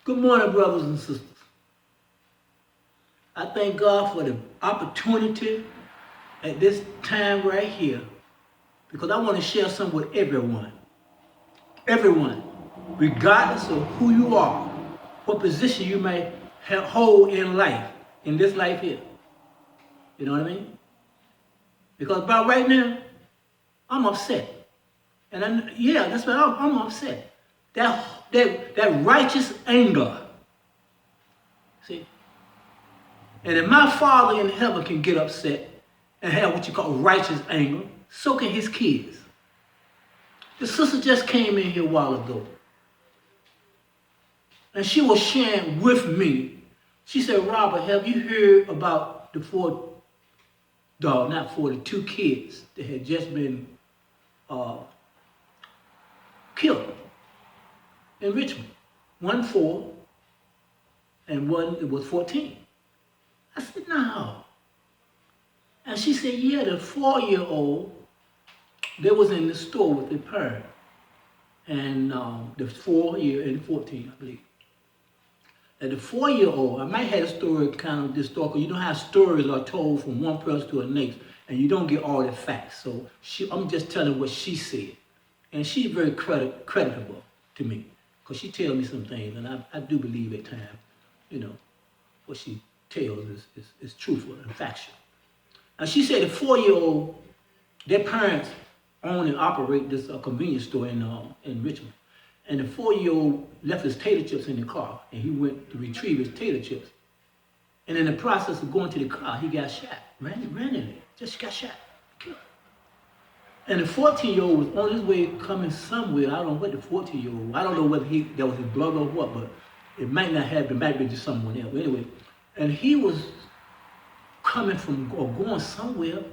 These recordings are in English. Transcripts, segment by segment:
Good morning, brothers and sisters. I thank God for the opportunity at this time right here because I want to share something with everyone. Everyone, regardless of who you are, what position you may hold in life, in this life here. You know what I mean? Because about right now, I'm upset. And that's what I'm upset. That righteous anger. See? And if my Father in heaven can get upset and have what you call righteous anger, so can his kids. The sister just came in here a while ago. And she was sharing with me. She said, Robert, have you heard about the two kids that had just been killed in Richmond? One 4 and one it was 14. I said, no. And she said, yeah, the 4-year-old, they was in the store with their parent. And the 4-year and 14, I believe. And the 4-year-old, I might have a story kind of distorted. You know how stories are told from one person to the next, and you don't get all the facts. So I'm just telling what she said. And she's very creditable to me, because she tells me some things, and I do believe at times, what she tells is truthful and factual. And she said the 4-year-old, their parents own and operate this convenience store in Richmond. And the 4-year-old left his tater chips in the car, and he went to retrieve his tater chips. And in the process of going to the car, he got shot. Ran in it, just got shot, killed. And the 14-year-old was on his way coming somewhere. I don't know what the 14-year-old, I don't know whether that was his brother or what, but it might not have been, might be just someone else. But anyway, and he was coming from or going somewhere,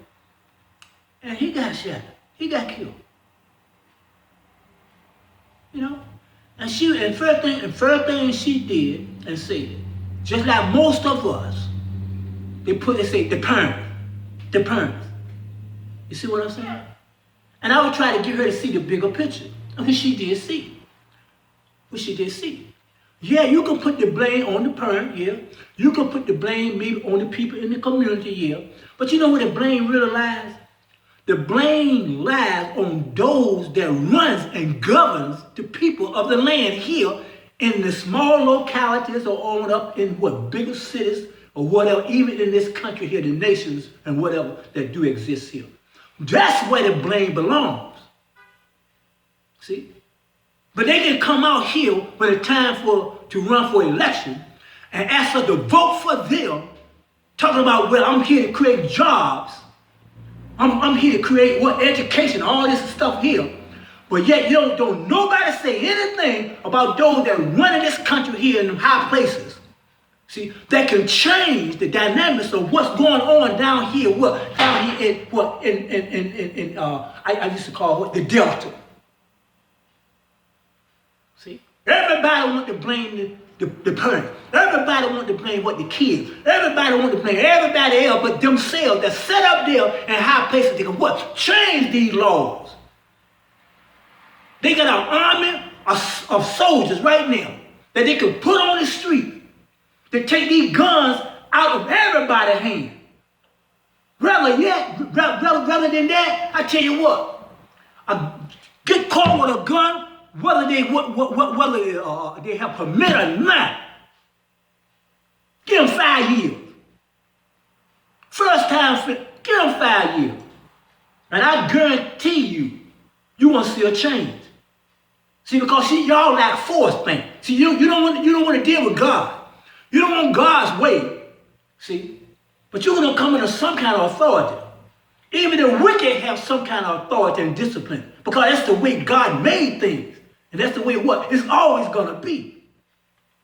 and he got shot. He got killed. And first thing she did and said, just like most of us, they say the parents. You see what I'm saying? And I would try to get her to see the bigger picture. And she did see. Yeah, you can put the blame on the parent, yeah. You can put the blame maybe on the people in the community, yeah. But you know where the blame really lies? The blame lies on those that runs and governs the people of the land here in the small localities or on up in bigger cities or whatever, even in this country here, the nations and whatever that do exist here. That's where the blame belongs. See? But they can come out here when it's time to run for election and ask us to vote for them, talking about, well, I'm here to create jobs. I'm here to create education, all this stuff here. But yet you don't nobody say anything about those that run in this country here in the high places. See, that can change the dynamics of what's going on down here I used to call the Delta. See, everybody want to blame the parents. Everybody want to blame the kids. Everybody want to blame everybody else but themselves that set up there in high places. They can change these laws. They got an army of soldiers right now that they can put on the street to take these guns out of everybody's hand. Rather than that, I tell you what, get caught with a gun, whether they have permit or not, give them 5 years. First time, give them 5 years. And I guarantee you won't see a change. See, because y'all like force things. See, you don't want to deal with God. You don't want God's way. See, but you're going to come into some kind of authority. Even the wicked have some kind of authority and discipline, because that's the way God made things. And that's the way it's always going to be.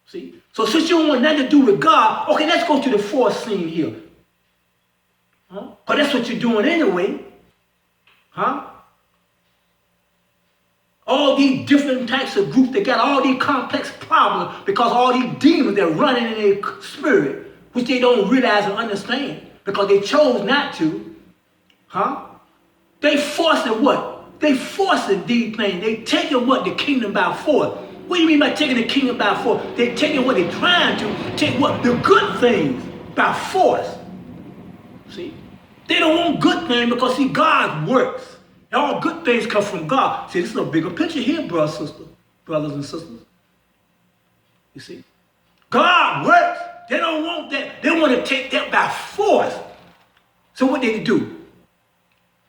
See? So since you don't want nothing to do with God, okay, let's go to the fourth scene here. Huh? Because that's what you're doing anyway. Huh? All these different types of groups, they got all these complex problems because all these demons that are running in their spirit, which they don't realize and understand because they chose not to. Huh? They forcing what? They forcing these things. They taking the kingdom by force. What do you mean by taking the kingdom by force? They're taking what they're trying to take, what the good things by force. See, they don't want good things because see, God works. All good things come from God. See, this is a bigger picture here, brothers and sisters. You see, God works. They don't want that. They want to take that by force. So what they do?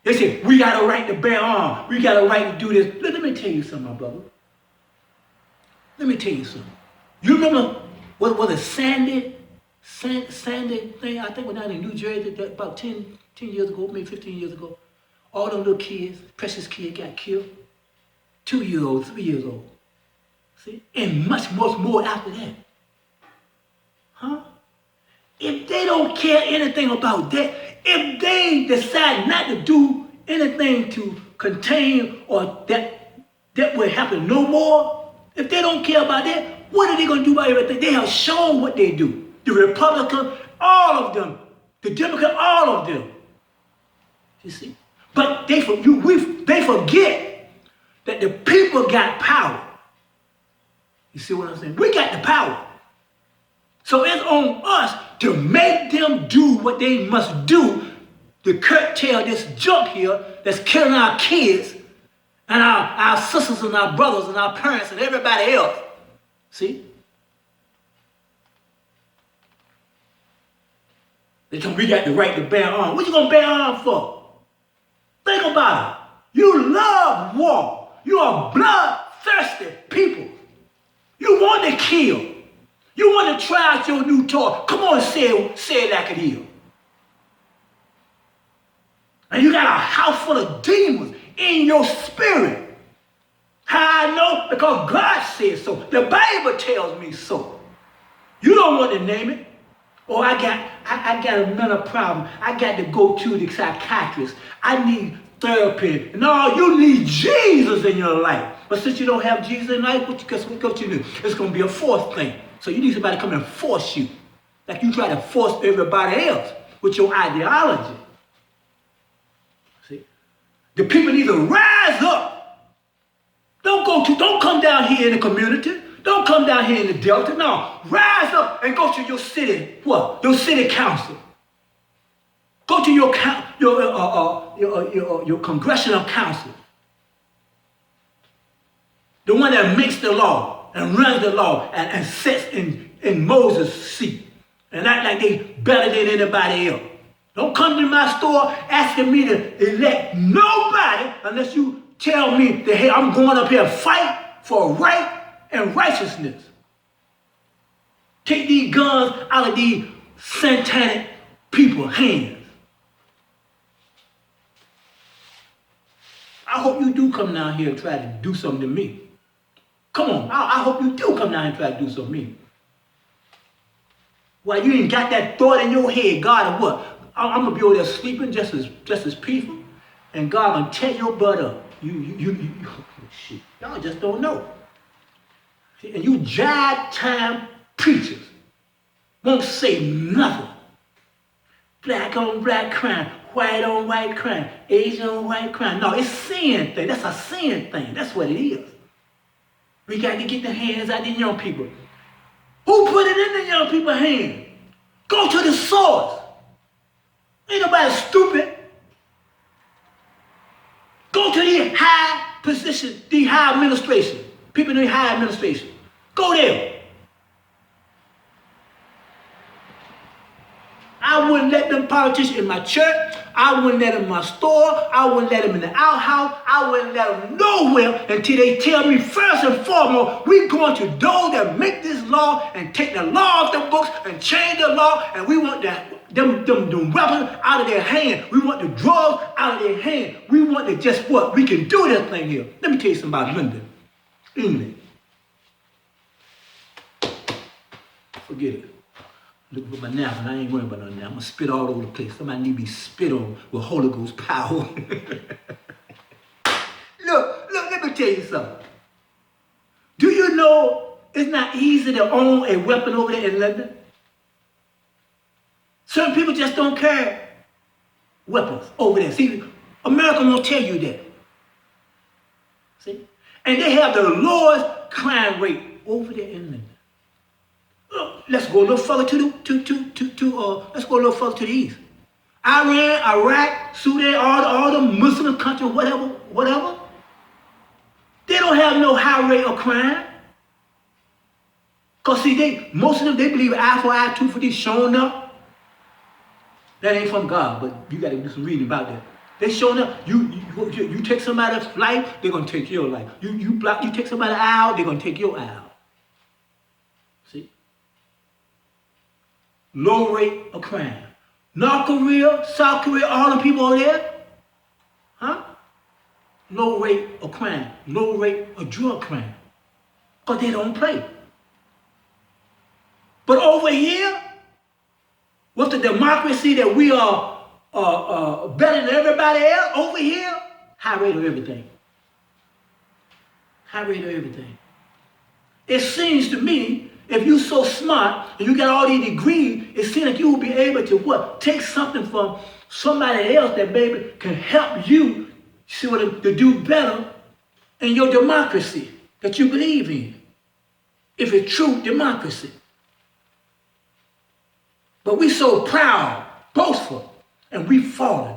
They say, we got a right to bear arms. We got a right to do this. Let me tell you something, my brother. Let me tell you something. You remember what was a Sandy thing? I think when I was in New Jersey about 10 years ago, maybe 15 years ago. All them little kids, precious kids got killed. 2 years old, 3 years old. See? And much more after that. Huh? If they don't care anything about that, if they decide not to do anything to contain or that will happen no more, if they don't care about that, what are they going to do about everything? They have shown what they do. The Republican, all of them. The Democrat, all of them. You see? But they forget that the people got power. You see what I'm saying? We got the power. So it's on us to make them do what they must do to curtail this junk here that's killing our kids and our sisters and our brothers and our parents and everybody else. See? They tell me we got the right to bear arms. What you gonna bear arms for? Think about it. You love war. You are bloodthirsty people. You want to kill. You want to try out your new toy. Come on, say it like it is. And you got a house full of demons in your spirit. How I know? Because God says so. The Bible tells me so. You don't want to name it. Oh, I got a mental problem. I got to go to the psychiatrist. I need therapy. No, you need Jesus in your life. But since you don't have Jesus in life, guess what you do? It's going to be a force thing. So you need somebody to come and force you. Like you try to force everybody else with your ideology. See? The people need to rise up. Don't come down here in the community. Don't come down here in the Delta. No, rise up and go to your city, your city council. Go to your congressional council. The one that makes the law and runs the law and sits in Moses' seat and act like they better than anybody else. Don't come to my store asking me to elect nobody unless you tell me that, hey, I'm going up here and fight for right and righteousness. Take these guns out of these satanic people's hands. I hope you do come down here and try to do something to me. Come on, I hope you do come down and try to do something to me. Well, you ain't got that thought in your head, God, of what? I'm gonna be over there sleeping just as peaceful, and God gonna tear your butt up. Shit, y'all just don't know. See, and you jive-time preachers won't say nothing. Black on black crime, white on white crime, Asian on white crime. No, it's sin thing. That's a sin thing. That's what it is. We got to get the hands out of the young people. Who put it in the young people's hands? Go to the source. Ain't nobody stupid. Go to the high position, the high administration. People in the high administration. Go there. I wouldn't let them politicians in my church. I wouldn't let them in my store. I wouldn't let them in the outhouse. I wouldn't let them nowhere until they tell me first and foremost, we're going to those that make this law and take the law off the books and change the law, and we want them weapons out of their hand. We want the drugs out of their hand. We want to just what? We can do this thing here. Let me tell you something about London, England. Forget it. Looking for my napkin. I ain't worrying about nothing now. I'm going to spit all over the place. Somebody need to be spit on with Holy Ghost power. Look, let me tell you something. Do you know it's not easy to own a weapon over there in London? Certain people just don't carry weapons over there. See, America won't tell you that. See? And they have the lowest crime rate over there in Lincoln. Let's go a little further let's go a little further to the east. Iran, Iraq, Sudan, all the Muslim countries, whatever. They don't have no high rate of crime. Because see, most of them, they believe eye for eye, tooth for teeth, showing up. That ain't from God, but you got to do some reading about that. They showing up. You take somebody's life, they're going to take your life. You take somebody's eye out, they're going to take your eye out. See? Low rate of crime. North Korea, South Korea, all the people over there, huh? Low rate of crime, low rate of drug crime. Because they don't play. But over here, with the democracy that we are better than everybody else, over here, high rate of everything. High rate of everything. It seems to me, if you're so smart and you got all these degrees, it seems like you will be able to what? Take something from somebody else that maybe can help you to do better in your democracy that you believe in. If it's true democracy. But we so proud, boastful, and we've fallen.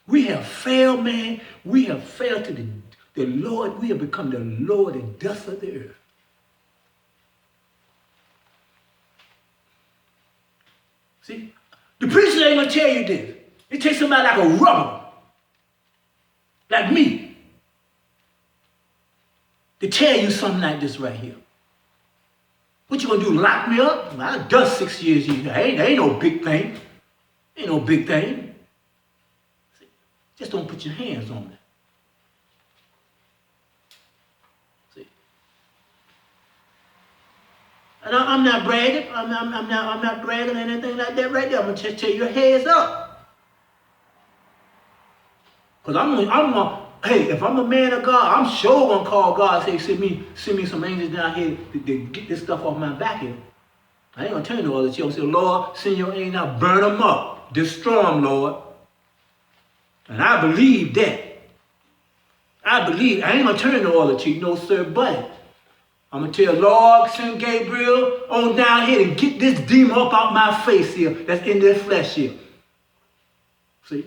We have failed, man. We have failed to the Lord. We have become the Lord and dust of the earth. See, the preacher ain't gonna tell you this. It takes somebody like a rubber, like me, to tell you something like this right here. What you gonna do, lock me up? I done 6 years here. Ain't no big thing. Ain't no big thing. See, just don't put your hands on me. See, and I'm not bragging. I'm not bragging or anything like that right there. I'm gonna just tell you, heads up. Cause hey, if I'm a man of God, I'm sure gonna call God and say, send me some angels down here to get this stuff off my back here. I ain't gonna tell you no other shit. I'm gonna say, Lord, send your angels out, burn them up, destroy them, Lord. And I believe that. I ain't gonna turn no other cheek, no sir, buddy. I'm gonna tell Lord, send Gabriel on down here and get this demon up out my face here, that's in this flesh here. See?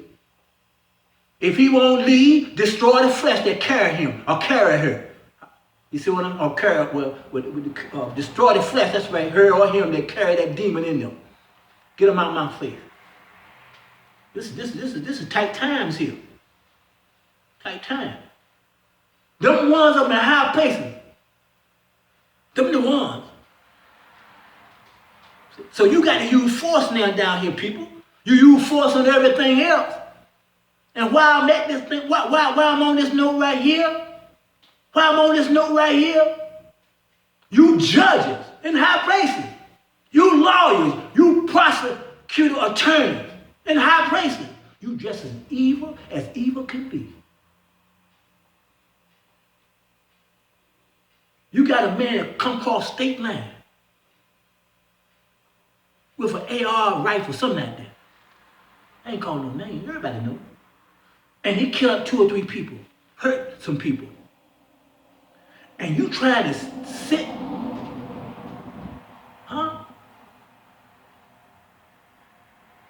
If he won't leave, destroy the flesh that carry him or carry her. You see what I'm? Or carry, destroy the flesh. That's right, her or him that carry that demon in them. Get them out of my face. This is tight times here. Tight time. Them ones up in high places. Them the ones. So you got to use force now down here, people. You use force on everything else. And while I'm at this thing, while I'm on this note right here, you judges in high places, you lawyers, you prosecutor attorneys in high places, you just as evil can be. You got a man that come across state line with an AR rifle, something like that. I ain't calling no names, everybody knows. And he killed 2 or 3 people, hurt some people. And you try to sit, huh?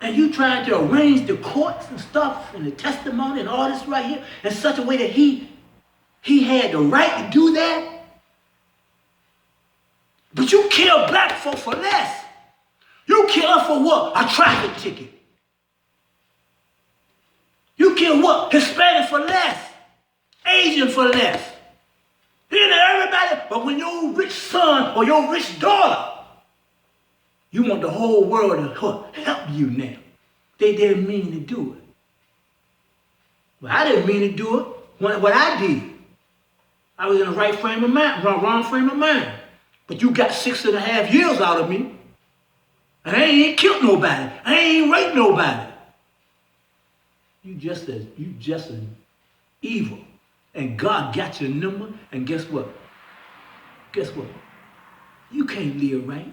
And you trying to arrange the courts and stuff and the testimony and all this right here in such a way that he had the right to do that. But you kill black folk for less. You kill them for what? A traffic ticket. You kill what? Hispanic for less. Asian for less. You know, everybody, but when your rich son or your rich daughter, you want the whole world to help you now. They didn't mean to do it. Well, I didn't mean to do it. What I did, I was in the right frame of mind, wrong frame of mind. But you got 6.5 years out of me. And I ain't killed nobody. I ain't raped nobody. You just as evil. And God got your number, and guess what? You can't live right.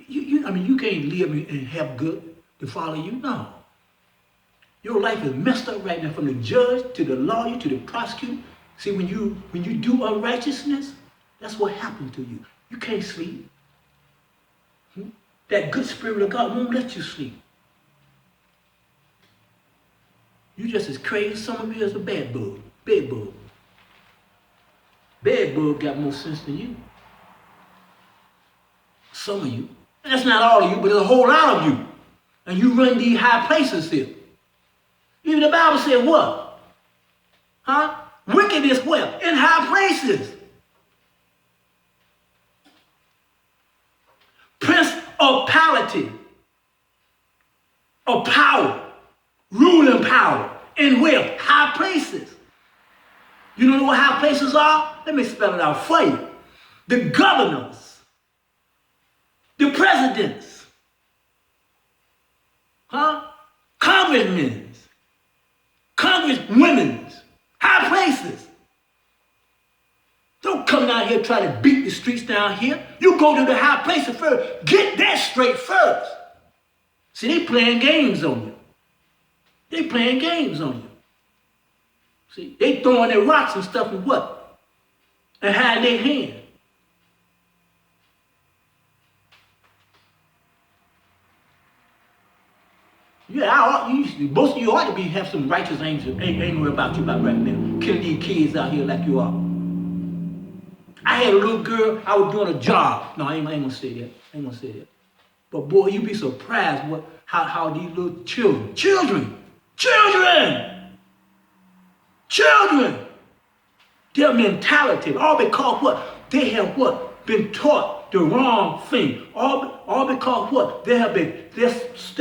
You can't live and have good to follow you. No. Your life is messed up right now, from the judge to the lawyer to the prosecutor. See, when you do unrighteousness, That's what happened to you. You can't sleep. That good spirit of God won't let you sleep. You just as crazy as some of you as a bed bug. Bed bug. Bed bug got more sense than you. Some of you. And that's not all of you, but there's a whole lot of you. And you run these high places here. Even the Bible said what? Huh? Wickedness where? In high places. Principality of power, ruling power, in where? High places. You know what high places are? Let me spell it out for you. The governors, the presidents, congressmen, congresswomen, high places. Don't come down here try to beat the streets down here. You go to the high places first. Get that straight first. See, they playing games on you. They playing games on you. See, they throwing their rocks and stuff and what? And hide their hand. Yeah, most of you ought to have some righteous anger about you about right now. Killing these kids out here like you are. I had a little girl, I was doing a job. No, I ain't gonna say that. But boy, you'd be surprised how these little children, their mentality, all because what? They have what? Been taught the wrong thing. All because what? They have been, their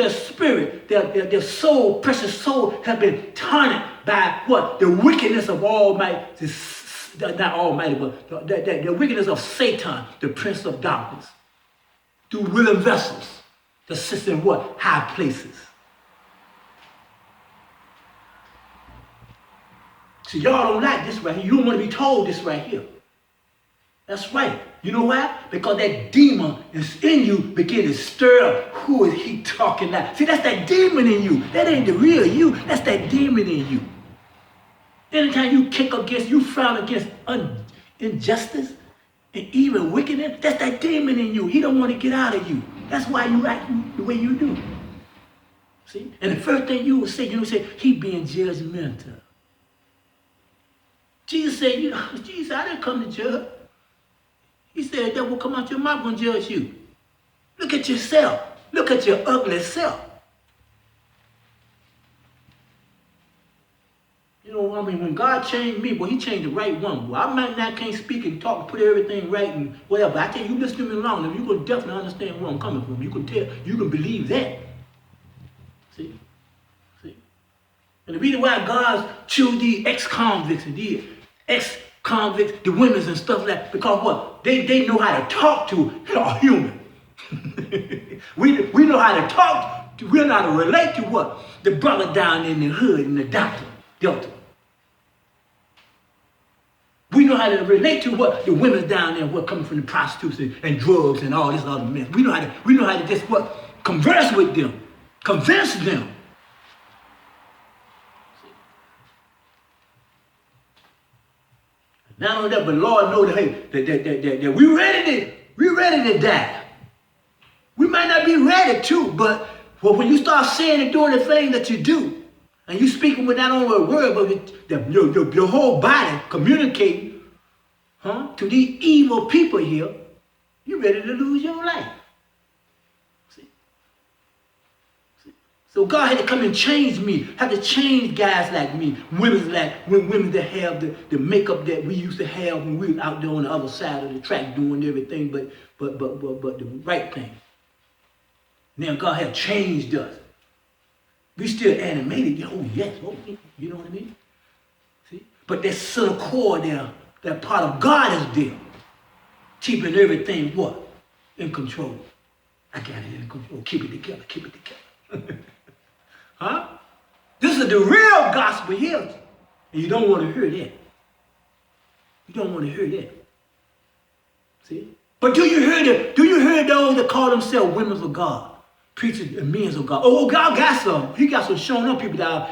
spirit, their soul, precious soul have been tainted by what? The wickedness of Almighty, not Almighty, but the wickedness of Satan, the prince of darkness, through willing vessels that sits in what? High places. See, y'all don't like this right here. You don't want to be told this right here. That's right. You know why? Because that demon is in you begin to stir up. Who is he talking like? See, that's that demon in you. That ain't the real you. That's that demon in you. Anytime you kick against, you frown against injustice and even wickedness, that's that demon in you. He don't want to get out of you. That's why you act the way you do. See? And the first thing you would say, he being judgmental. Jesus said, Jesus, I didn't come to judge. He said, that will come out your mouth gonna judge you. Look at yourself. Look at your ugly self. You know, when God changed me, he changed the right one. I might not can't speak and talk, put everything right and whatever. I tell you, listen to me long enough, you can definitely understand where I'm coming from. You can tell, you can believe that. See? And the reason why God chose these ex-convicts and these ex-convicts, the women and stuff like that, because what? They know how to talk to a human. we know how to talk to, we know how to relate to what? The brother down in the hood in the Delta. We know how to relate to what? The women down there what coming from the prostitution and drugs and all this other mess. We know how to just what? Converse with them. Convince them. Not only that, but Lord knows that we ready to die. We might not be ready to, but when you start saying and doing the thing that you do, and you speaking with not only a word, but your whole body communicating to these evil people here, you're ready to lose your life. See? So God had to come and change me, had to change guys like me, women that have the makeup that we used to have when we were out there on the other side of the track doing everything but the right thing. Now God had changed us. We still animated. Oh, yes. Oh, you know what I mean? See? But that subtle core there, that part of God is there. Keeping everything what? In control. I got it in control. Keep it together. Huh? This is the real gospel here. And you don't want to hear that. You don't want to hear that. See? But do you hear those that call themselves women of God? Preachers and men of God. Oh, God got some. He got some showing up people down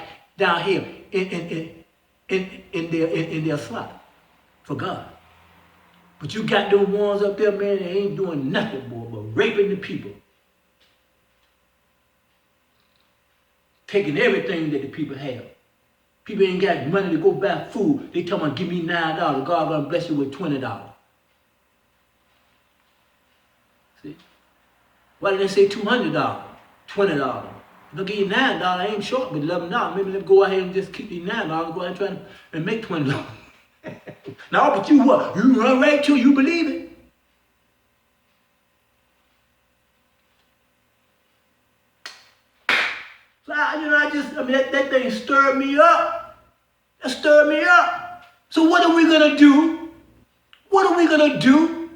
here in their slot for God. But you got them ones up there, man, that ain't doing nothing, boy, but raping the people. Taking everything that the people have. People ain't got money to go buy food. They talking about, give me $9. God gonna bless you with $20. See? Why did they say $200? $20. If I give you $9, I ain't short with $11. Maybe let's go ahead and just keep these $9 and go ahead and try and make $20. No, but you what? You run right to it, you believe it. So that thing stirred me up. That stirred me up. So what are we gonna do? What are we gonna do?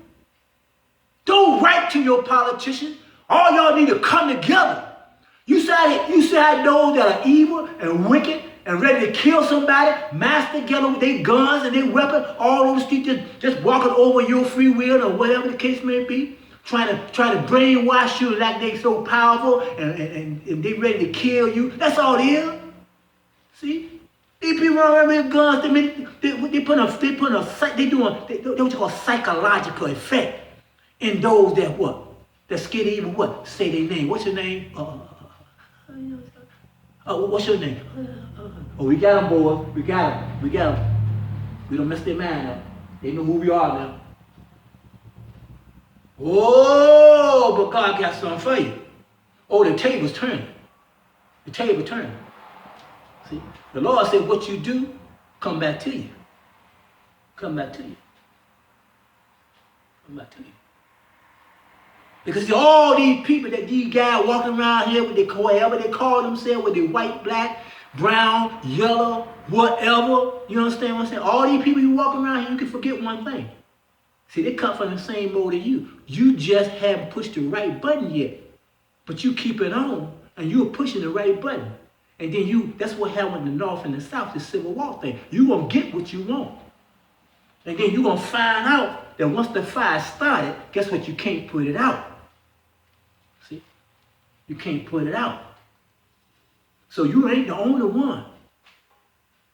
Don't write to your politician. All y'all need to come together. You say those that are evil and wicked and ready to kill somebody, mass together with their guns and their weapons, all on the street, just walking over your free will or whatever the case may be, trying to brainwash you like they so powerful and they ready to kill you. That's all it is. See? These people around with guns, they doing what you call psychological effect in those that what? That scared to even what? Say their name. What's your name? What's your name? Oh, we got them, boys. We got them. We don't mess their mind up. They know who we are now. Oh, but God got something for you. Oh, the table's turning. The table turning. See, the Lord said, what you do, come back to you. Come back to you. Come back to you. Because all these people that these guys walking around here with whatever they call themselves, with their white, black, brown, yellow, whatever, you understand what I'm saying? All these people you walk around here, you can forget one thing. See, they come from the same mold as you. You just haven't pushed the right button yet. But you keep it on, and you're pushing the right button. And then that's what happened in the North and the South, the Civil War thing. You're going to get what you want. And then you're going to find out that once the fire started, guess what? You can't put it out. See? You can't put it out. So you ain't the only one.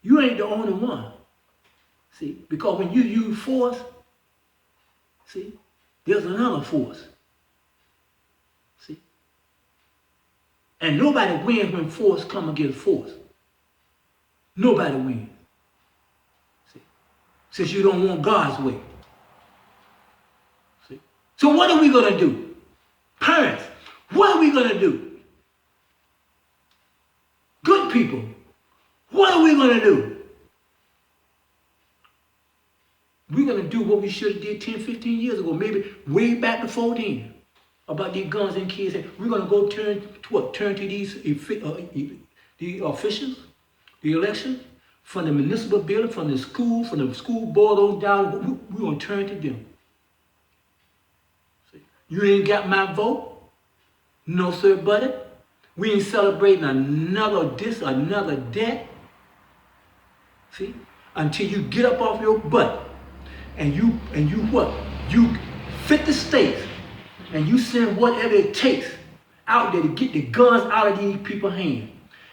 You ain't the only one. See? Because when you use force, see, there's another force. See? And nobody wins when force comes against force. Nobody wins. See? Since you don't want God's way. See? So what are we going to do? Parents, what are we going to do? Good people, what are we going to do? We're going to do what we should have did 10, 15 years ago, maybe way back before then, about these guns and kids. We're going to go turn to these the officials, the elections, from the municipal building, from the school board on down. We're going to turn to them. See? You ain't got my vote? No, sir, buddy. We ain't celebrating another debt. See? Until you get up off your butt and you what? You fit the states and you send whatever it takes out there to get the guns out of these people's hands.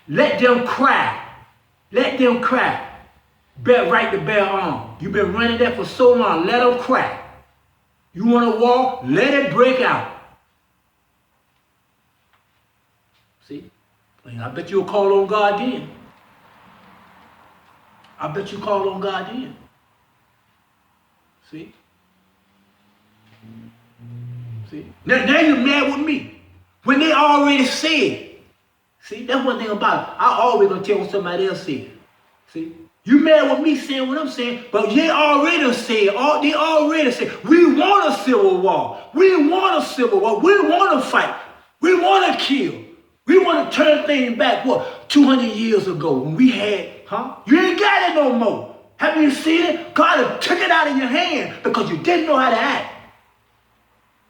Let them cry. Let them cry. Right to bear arm. You've been running that for so long. Let them cry. You want to war? Let it break out. See? I bet you'll call on God then. I bet you call on God then. See? See? Now you're mad with me. When they already said. See, that's one thing about it. I always gonna tell what somebody else said. See? You mad with me saying what I'm saying, but they already said, we want a civil war. We want a civil war. We want to fight. We want to kill. We want to turn things back, 200 years ago when we had, You ain't got it no more. Have you seen it? God took it out of your hand because you didn't know how to act.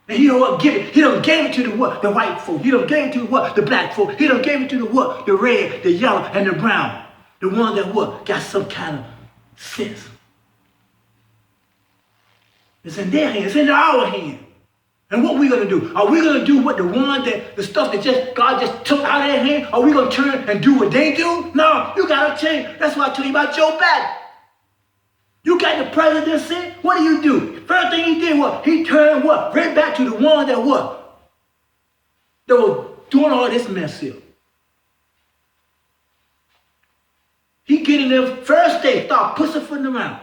And He don't give it. He done gave it to the what? The white folk. He done gave it to the what? The black folk. He done gave it to the what? The red, the yellow, and the brown. The one that what? Got some kind of sense. It's in their hand. It's in our hand. And what we going to do? Are we going to do what the stuff that God just took out of their hand? Are we going to turn and do what they do? No, you got to change. That's why I told you about Joe Biden. You got the presidency. What do? First thing he did was he turned what? Right back to the one that what? That was doing all this mess here. He get in there first day, start pussyfooting around.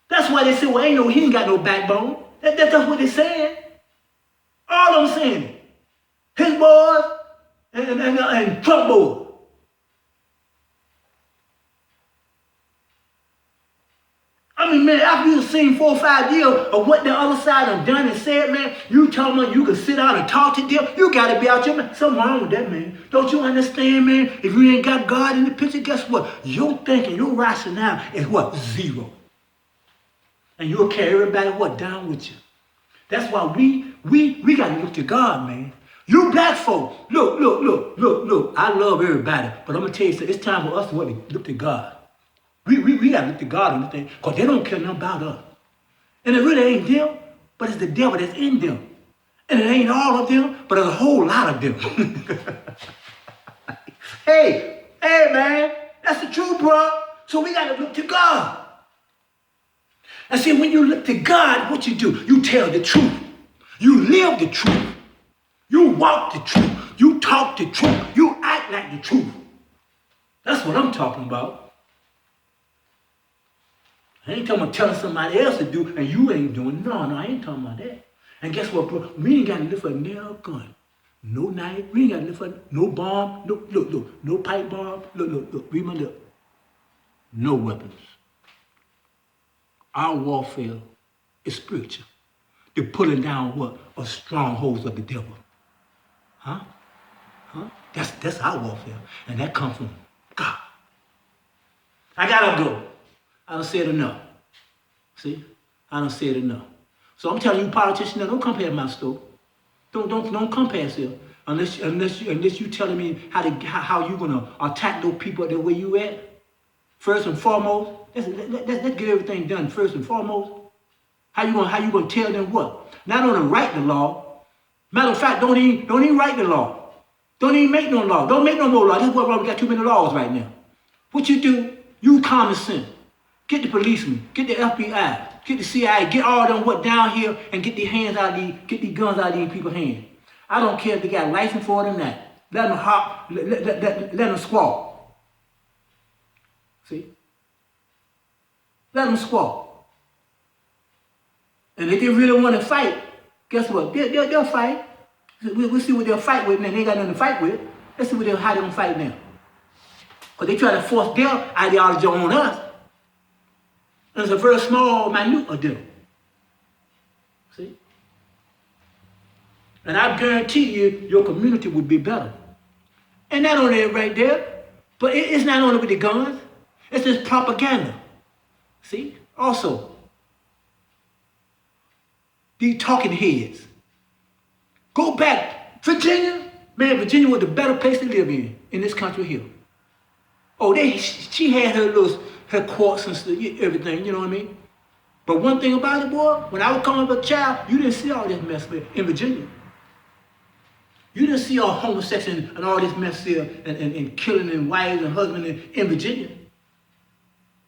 That's why they say, well, he ain't got no backbone. That's what they're saying. All I'm saying. His boys and Trump boys. I mean, man, after you've seen 4 or 5 years of what the other side have done and said, man, you tell them you can sit down and talk to them, you got to be out your man. Something wrong with that, man. Don't you understand, man? If you ain't got God in the picture, guess what? Your thinking, your rationale is what? 0. And you'll carry everybody what? Down with you. That's why we got to look to God, man. You black folk, look. I love everybody, but I'm going to tell you something. It's time for us to look to God. We got to look to God on this thing, because they don't care nothing about us. And it really ain't them, but it's the devil that's in them. And it ain't all of them, but there's a whole lot of them. Hey, man, that's the truth, bro. So we got to look to God. And see, when you look to God, what you do? You tell the truth. You live the truth. You walk the truth. You talk the truth. You act like the truth. That's what I'm talking about. I ain't talking about telling somebody else to do and you ain't doing. No, I ain't talking about that. And guess what, bro? We ain't got to live for a nail gun. No knife. We ain't got to live for no bomb. Look. No pipe bomb. Look. Read my lip. No weapons. Our warfare is spiritual. They're pulling down what? Of strongholds of the devil. Huh? That's our warfare. And that comes from God. I gotta go. I done said enough. See? I done said enough. So I'm telling you politicians, don't come past my store. Don't come past here. Unless you telling me how you gonna attack those people the way you at. First and foremost, let's get everything done first and foremost. How you gonna tell them what? Not only write the law. Matter of fact, don't even write the law. Don't even make no law. Don't make no more law. That's why we got too many laws right now. What you do? Use common sense. Get the policemen, get the FBI, get the CIA, get all them what down here and get these guns out of these people's hands. I don't care if they got a license for it or not. Let them hop, let them squawk. See? Let them squawk. And if they really want to fight, guess what? They'll fight. We'll see what they'll fight with, and they ain't got nothing to fight with. Let's see how they're going to fight now. Because they try to force their ideology on us. And it's a very small, minute of them. See? And I guarantee you, your community would be better. And not only that right there, but it's not only with the guns, it's this propaganda. See? Also, these talking heads. Go back. Virginia, man, Virginia was the better place to live in this country here. Oh, she had her courts and stuff, everything, you know what I mean? But one thing about it, boy, when I was coming up a child, you didn't see all this mess in Virginia. You didn't see all homosexual and all this mess here and killing and wives and husbands in Virginia.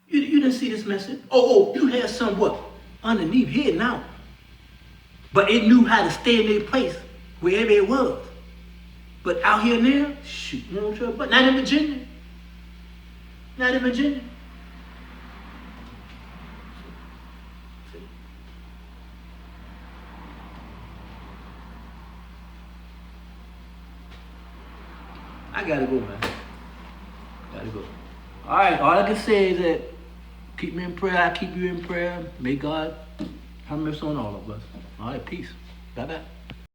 You didn't see this mess here. You had some what? Underneath here now. But it knew how to stay in their place wherever it was. But out here now, shoot, you know what I'm saying? But not in Virginia. Not in Virginia. I gotta go, man. Gotta go. All right, all I can say is that keep me in prayer. I keep you in prayer. May God have mercy on all of us. All right, peace. Bye-bye.